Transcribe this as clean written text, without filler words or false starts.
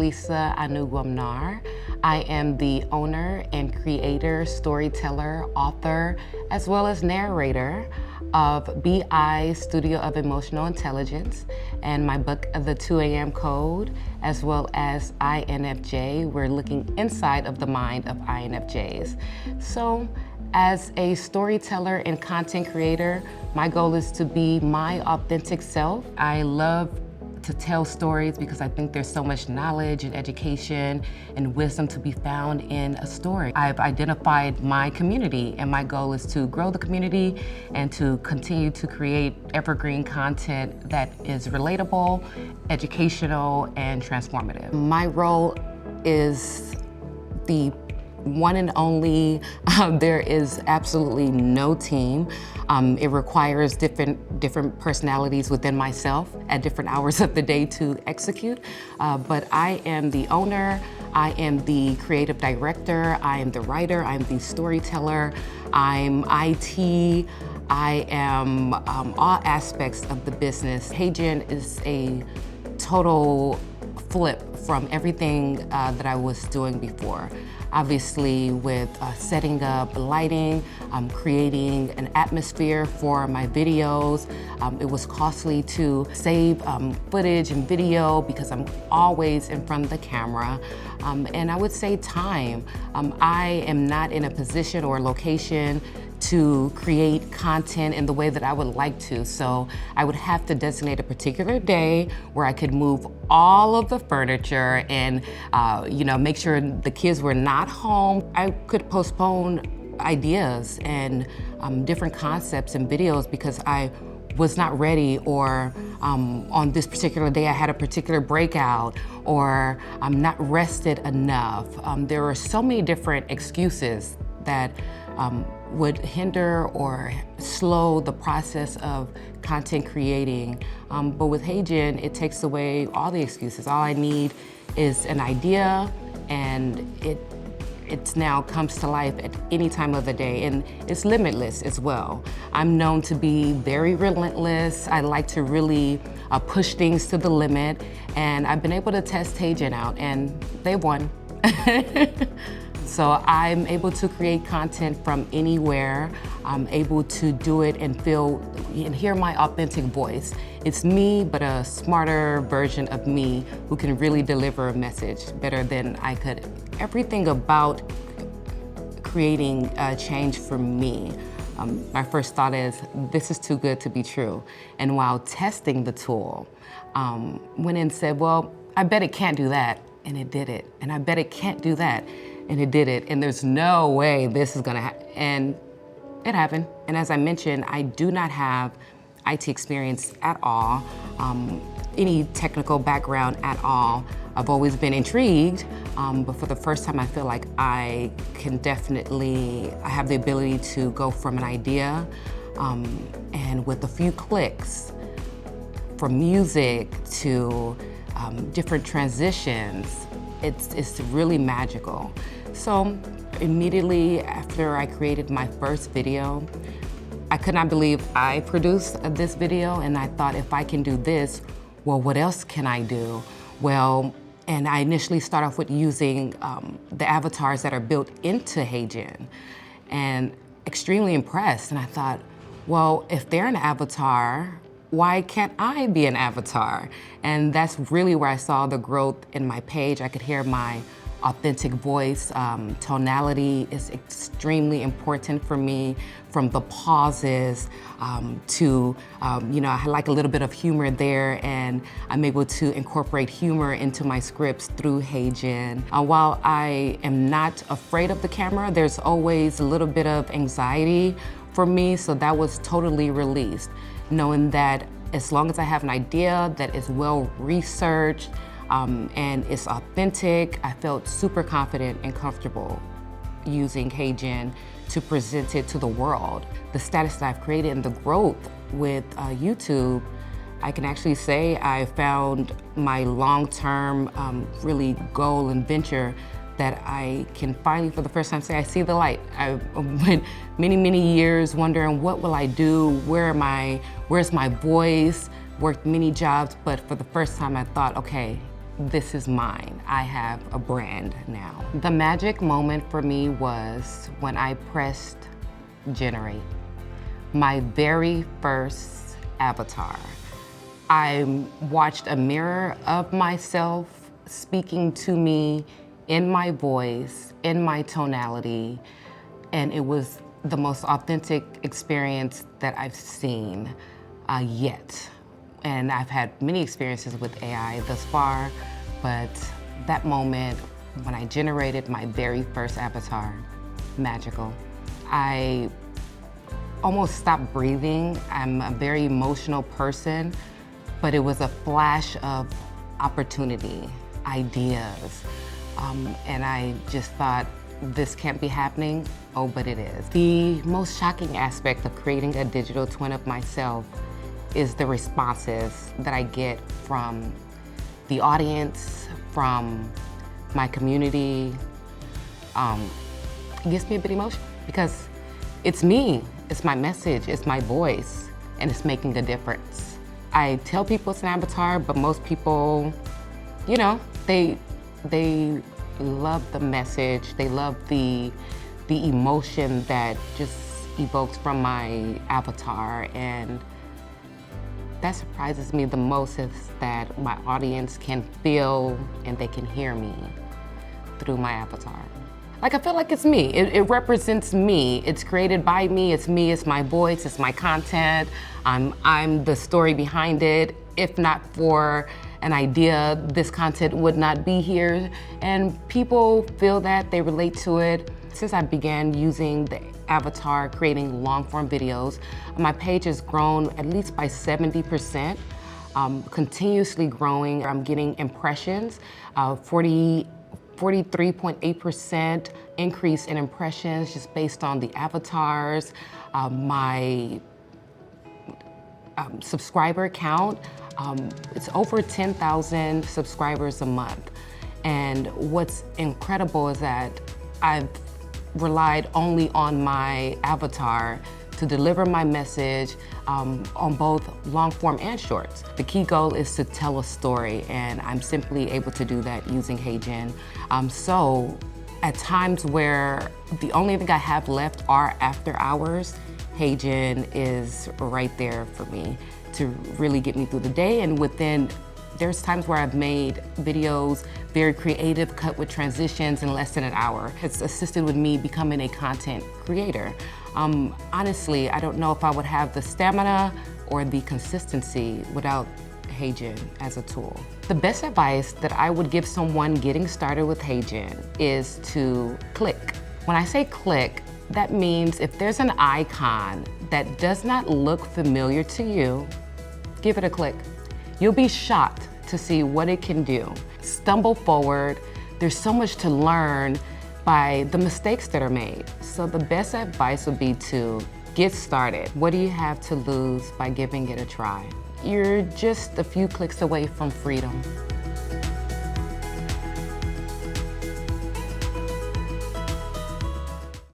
Lisa Anugwamnar. I am the owner and creator, storyteller, author, as well as narrator of BI Studio of Emotional Intelligence and my book, The 2 a.m. Code, as well as INFJ. We're looking inside of the mind of INFJs. So, as a storyteller and content creator, my goal is to be my authentic self. I love to tell stories because I think there's so much knowledge and education and wisdom to be found in a story. I've identified my community, and my goal is to grow the community and to continue to create evergreen content that is relatable, educational, and transformative. My role is the one and only. There is absolutely no team. It requires different personalities within myself at different hours of the day to execute. But I am the owner, I am the creative director, I am the writer, I'm the storyteller, I'm IT, I am all aspects of the business. HeyGen is a total flip from everything that I was doing before. Obviously, with setting up lighting, creating an atmosphere for my videos. It was costly to save footage and video because I'm always in front of the camera. And I would say time. I am not in a position or location to create content in the way that I would like to. So I would have to designate a particular day where I could move all of the furniture and make sure the kids were not home. I could postpone ideas and different concepts and videos because I was not ready, or on this particular day I had a particular breakout, or I'm not rested enough. There were so many different excuses that would hinder or slow the process of content creating. But with HeyGen, it takes away all the excuses. All I need is an idea, and it now comes to life at any time of the day, and it's limitless as well. I'm known to be very relentless. I like to really push things to the limit, and I've been able to test HeyGen out, and they won. So I'm able to create content from anywhere. I'm able to do it and feel and hear my authentic voice. It's me, but a smarter version of me who can really deliver a message better than I could. Everything about creating change for me, my first thought is, this is too good to be true. And while testing the tool, went in and said, well, I bet it can't do that, and it did it. And I bet it can't do that, and it did it. And there's no way this is gonna happen. And it happened. And as I mentioned, I do not have IT experience at all, any technical background at all. I've always been intrigued, but for the first time I feel like I have the ability to go from an idea, and with a few clicks, from music to different transitions, it's really magical. So immediately after I created my first video, I could not believe I produced this video, and I thought, if I can do this, well, what else can I do? Well, and I initially started off with using the avatars that are built into HeyGen, and extremely impressed. And I thought, well, if they're an avatar, why can't I be an avatar? And that's really where I saw the growth in my page. I could hear my authentic voice. Tonality is extremely important for me, from the pauses to, I like a little bit of humor there, and I'm able to incorporate humor into my scripts through HeyGen. While I am not afraid of the camera, there's always a little bit of anxiety for me, so that was totally released, knowing that as long as I have an idea that is well researched, and it's authentic, I felt super confident and comfortable using HeyGen to present it to the world. The status that I've created and the growth with YouTube, I can actually say I found my long-term really goal and venture that I can finally, for the first time, say I see the light. I went many years wondering, what will I do? Where's my voice? Worked many jobs, but for the first time I thought, okay, this is mine. I have a brand now. The magic moment for me was when I pressed generate, my very first avatar. I watched a mirror of myself speaking to me in my voice, in my tonality, and it was the most authentic experience that I've seen yet. And I've had many experiences with AI thus far, but that moment when I generated my very first avatar, magical. I almost stopped breathing. I'm a very emotional person, but it was a flash of opportunity, ideas, and I just thought, this can't be happening. Oh, but it is. The most shocking aspect of creating a digital twin of myself is the responses that I get from the audience, from my community. It gets me a bit emotional because it's me, it's my message, it's my voice, and it's making a difference. I tell people it's an avatar, but most people, you know, they love the message, they love the emotion that just evokes from my avatar, and that surprises me the most is that my audience can feel and they can hear me through my avatar. Like, I feel like it's me. It represents me. It's created by me. It's me. It's my voice. It's my content. I'm the story behind it. If not for an idea, this content would not be here. And people feel that, they relate to it. Since I began using the avatar, creating long-form videos, my page has grown at least by 70%, continuously growing. I'm getting impressions, 43.8% increase in impressions just based on the avatars. My subscriber count, it's over 10,000 subscribers a month. And what's incredible is that I've relied only on my avatar to deliver my message on both long form and shorts. The key goal is to tell a story, and I'm simply able to do that using HeyGen. So at times where the only thing I have left are after hours, HeyGen is right there for me to really get me through the day. And there's times where I've made videos very creative, cut with transitions in less than an hour. It's assisted with me becoming a content creator. Honestly, I don't know if I would have the stamina or the consistency without HeyGen as a tool. The best advice that I would give someone getting started with HeyGen is to click. When I say click, that means if there's an icon that does not look familiar to you, give it a click. You'll be shocked to see what it can do. Stumble forward. There's so much to learn by the mistakes that are made. So the best advice would be to get started. What do you have to lose by giving it a try? You're just a few clicks away from freedom.